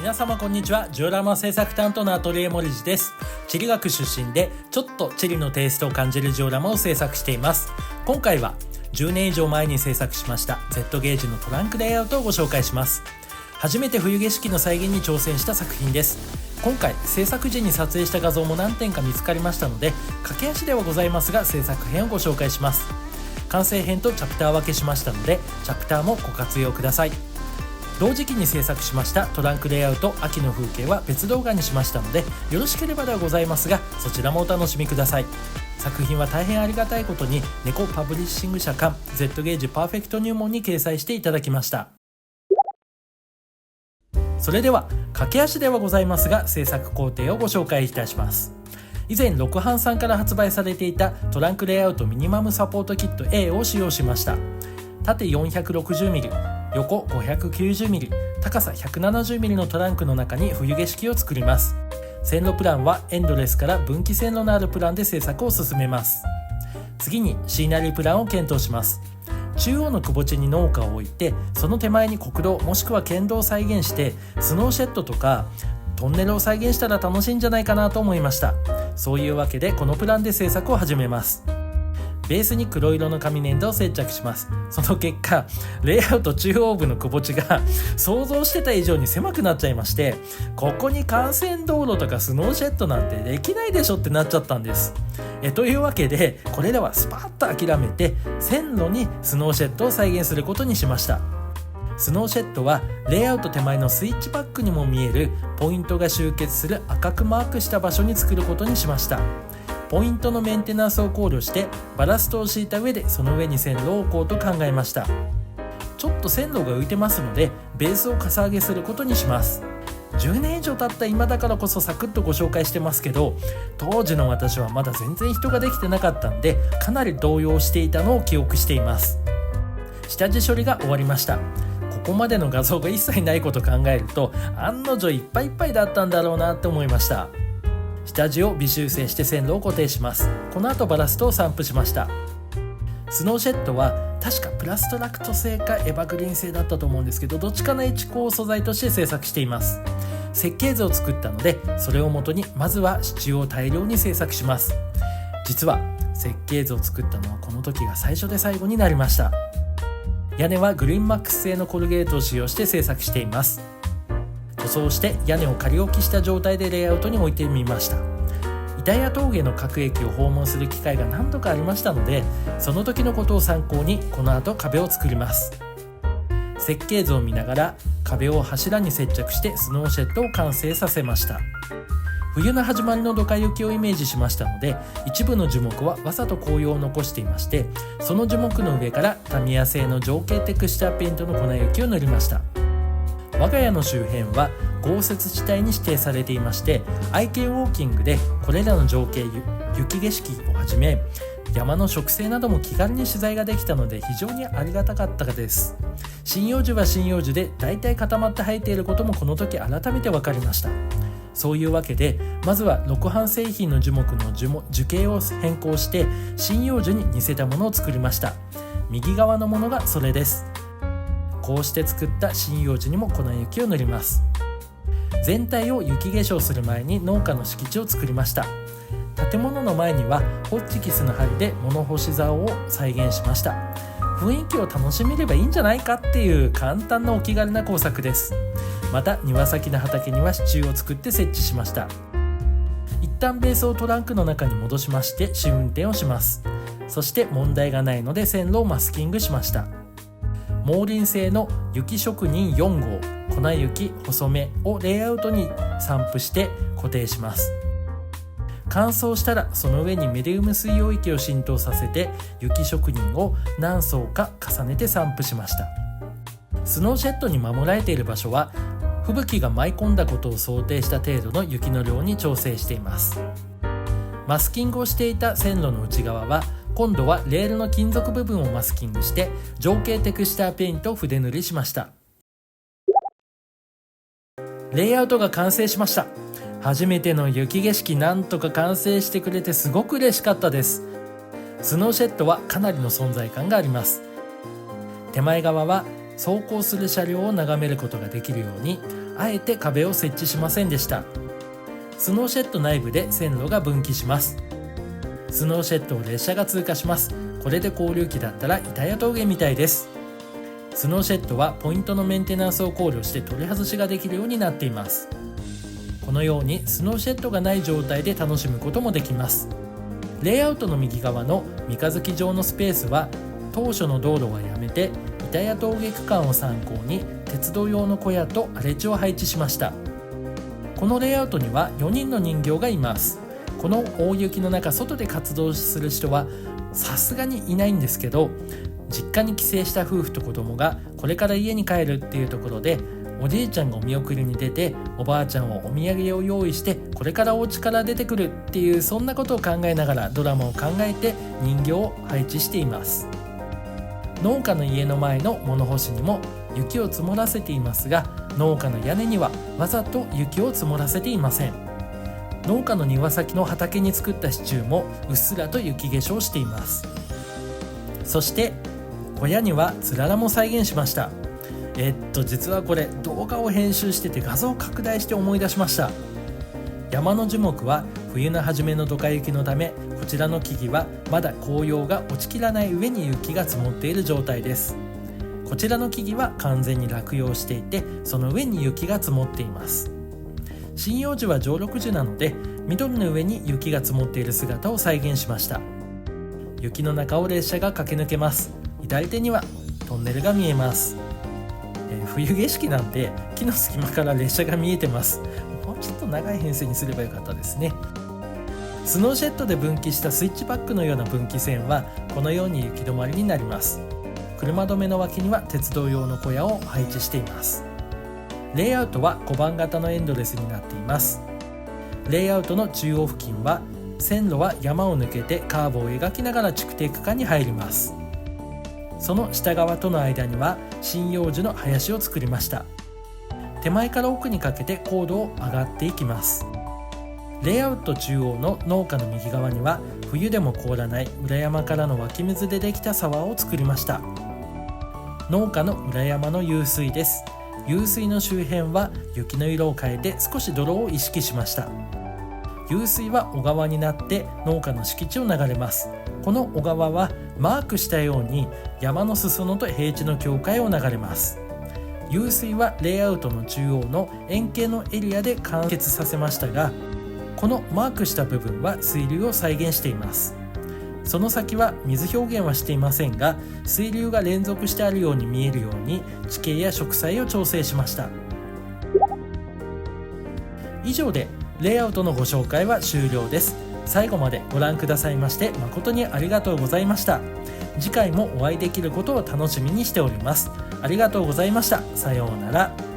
皆様こんにちは。ジオラマ制作担当のアトリエモリジです。地理学出身でちょっと地理のテイストを感じるジオラマを制作しています。今回は10年以上前に制作しました Z ゲージのトランクレイアウトをご紹介します。初めて冬景色の再現に挑戦した作品です。今回制作時に撮影した画像も何点か見つかりましたので、駆け足ではございますが制作編をご紹介します。完成編とチャプター分けしましたので、チャプターもご活用ください。同時期に制作しましたトランクレイアウト秋の風景は別動画にしましたので、よろしければではございますがそちらもお楽しみください。作品は大変ありがたいことに猫パブリッシング社刊 Z ゲージパーフェクト入門に掲載していただきました。それでは駆け足ではございますが制作工程をご紹介いたします。以前ロクハンさんから発売されていたトランクレイアウトミニマムサポートキット A を使用しました。縦 460mm、横 590mm、高さ 170mm のトランクの中に冬景色を作ります。線路プランはエンドレスから分岐線路のあるプランで制作を進めます。次にシーナリープランを検討します。中央のくぼ地に農家を置いて、その手前に国道もしくは県道を再現してスノーシェッドとかトンネルを再現したら楽しいんじゃないかなと思いました。そういうわけでこのプランで制作を始めます。ベースに黒色の紙粘土を接着します。その結果レイアウト中央部のくぼ地が想像してた以上に狭くなっちゃいまして、ここに幹線道路とかスノーシェッドなんてできないでしょってなっちゃったんです。というわけでこれらはスパッと諦めて線路にスノーシェッドを再現することにしました。スノーシェッドはレイアウト手前のスイッチバックにも見えるポイントが集結する赤くマークした場所に作ることにしました。ポイントのメンテナンスを考慮してバラストを敷いた上でその上に線路を置こうと考えました。ちょっと線路が浮いてますのでベースをかさ上げすることにします。10年以上経った今だからこそサクッとご紹介してますけど、当時の私はまだ全然人ができてなかったんでかなり動揺していたのを記憶しています。下地処理が終わりました。ここまでの画像が一切ないことを考えると案の定いっぱいいっぱいだったんだろうなって思いました。下地を微修正して線路を固定します。この後バラストを散布しました。スノーシェッドは確かプラストラクト製かエバグリーン製だったと思うんですけど、どっちかのエコを素材として製作しています。設計図を作ったのでそれをもとにまずは支柱を大量に製作します。実は設計図を作ったのはこの時が最初で最後になりました。屋根はグリーンマックス製のコルゲートを使用して製作しています。塗装して屋根を仮置きした状態でレイアウトに置いてみました。板谷峠の各駅を訪問する機会が何度かありましたので、その時のことを参考にこの後壁を作ります。設計図を見ながら壁を柱に接着してスノーシェッドを完成させました。冬の始まりのドカ雪をイメージしましたので、一部の樹木はわざと紅葉を残していまして、その樹木の上からタミヤ製の造形テクスチャーペイントの粉雪を塗りました。我が家の周辺は豪雪地帯に指定されていまして、愛犬ウォーキングでこれらの情景雪景色をはじめ山の植生なども気軽に取材ができたので非常にありがたかったです。針葉樹は針葉樹でだいたい固まって生えていることもこの時改めて分かりました。そういうわけでまずはロクハン製品の樹木の樹形を変更して針葉樹に似せたものを作りました。右側のものがそれです。こうして作った針葉樹にも粉雪を塗ります。全体を雪化粧する前に農家の敷地を作りました。建物の前にはホッチキスの針で物干し竿を再現しました。雰囲気を楽しめればいいんじゃないかっていう簡単なお気軽な工作です。また庭先の畑には支柱を作って設置しました。一旦ベースをトランクの中に戻しまして試運転をします。そして問題がないので線路をマスキングしました。毛輪製の雪職人4号粉雪細めをレイアウトに散布して固定します。乾燥したらその上にメディウム水溶液を浸透させて雪職人を何層か重ねて散布しました。スノーシェッドに守られている場所は吹雪が舞い込んだことを想定した程度の雪の量に調整しています。マスキングをしていた線路の内側は今度はレールの金属部分をマスキングして造形テクスチャーペイントを筆塗りしました。レイアウトが完成しました。初めての雪景色なんとか完成してくれてすごく嬉しかったです。スノーシェッドはかなりの存在感があります。手前側は走行する車両を眺めることができるようにあえて壁を設置しませんでした。スノーシェッド内部で線路が分岐します。スノーシェッドを列車が通過します。これで交流期だったら板谷峠みたいです。スノーシェッドはポイントのメンテナンスを考慮して取り外しができるようになっています。このようにスノーシェッドがない状態で楽しむこともできます。レイアウトの右側の三日月状のスペースは当初の道路はやめて板谷峠区間を参考に鉄道用の小屋と荒れ地を配置しました。このレイアウトには4人の人形がいます。この大雪の中外で活動する人はさすがにいないんですけど、実家に帰省した夫婦と子供がこれから家に帰るっていうところでおじいちゃんがお見送りに出ておばあちゃんはお土産を用意してこれからお家から出てくるっていうそんなことを考えながらドラマを考えて人形を配置しています。農家の家の前の物干しにも雪を積もらせていますが、農家の屋根にはわざと雪を積もらせていません。農家の庭先の畑に作った支柱もうっすらと雪化粧しています。そして小屋にはつららも再現しました。実はこれ動画を編集してて画像を拡大して思い出しました。山の樹木は冬の初めのドカ雪のため、こちらの木々はまだ紅葉が落ちきらない上に雪が積もっている状態です。こちらの木々は完全に落葉していて、その上に雪が積もっています。針葉樹は常緑樹なので緑の上に雪が積もっている姿を再現しました。雪の中を列車が駆け抜けます。左手にはトンネルが見えます。冬景色なんで木の隙間から列車が見えてます。もうちょっと長い編成にすればよかったですね。スノーシェッドで分岐したスイッチバックのような分岐線はこのように雪止まりになります。車止めの脇には鉄道用の小屋を配置しています。レイアウトは小判型のエンドレスになっています。レイアウトの中央付近は線路は山を抜けてカーブを描きながら築堤区間に入ります。その下側との間には針葉樹の林を作りました。手前から奥にかけて高度を上がっていきます。レイアウト中央の農家の右側には冬でも凍らない裏山からの湧き水でできた沢を作りました。農家の裏山の湧水です。湧水の周辺は雪の色を変えて少し泥を意識しました。湧水は小川になって農家の敷地を流れます。この小川はマークしたように山の裾野と平地の境界を流れます。湧水はレイアウトの中央の円形のエリアで完結させましたが、このマークした部分は水流を再現しています。その先は水表現はしていませんが、水流が連続してあるように見えるように地形や植栽を調整しました。以上でレイアウトのご紹介は終了です。最後までご覧くださいまして誠にありがとうございました。次回もお会いできることを楽しみにしております。ありがとうございました。さようなら。